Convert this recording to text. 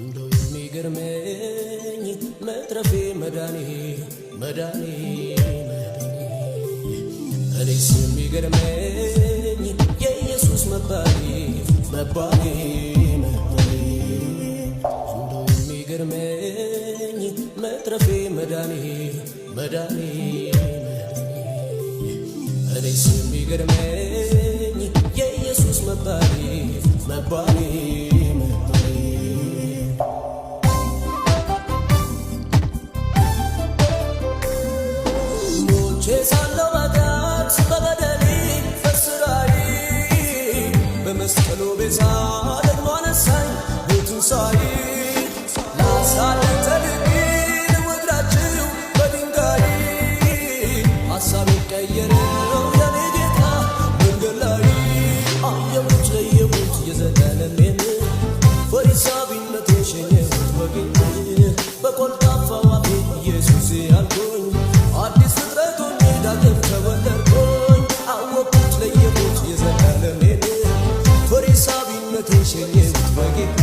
እንደው የሚገርመኝ መትረፌ መዳኔ መዳኔ እኔስ የሚገርመኝ የኢየሱስ መባሌ መባሌ እንደው የሚገርመኝ መትረፌ መዳኔ መዳኔ እኔስ የሚገርመኝ የኢየሱስ መባሌ መባሌ ሞቼ ሳለሁ ኃጢአት በበደሌ በሥራዬ በመስቀሉ ቤዛ ደግሞ አነሳኝ በትንሣኤ ላሳልፍ ተልኬ ልወግራችሁ በድንጋይ ሐሳቤን ቀየረው የኔ ጌታ መንገድ ላይ አየሁት ለየሁት የዘላለሜን ፈሪሳዊነቴን ሸኘሁት በጌጤ በቆልጣፋው አፌ ኢየሱስ ያልኩኝ አዲስ ፍጥረት ሆኜ ዳግም ተወለድኩኝ አወቅሁት ለየሁት የዘላለሜን ፈሪሳዊነቴን ሸኘሁት በጌጤ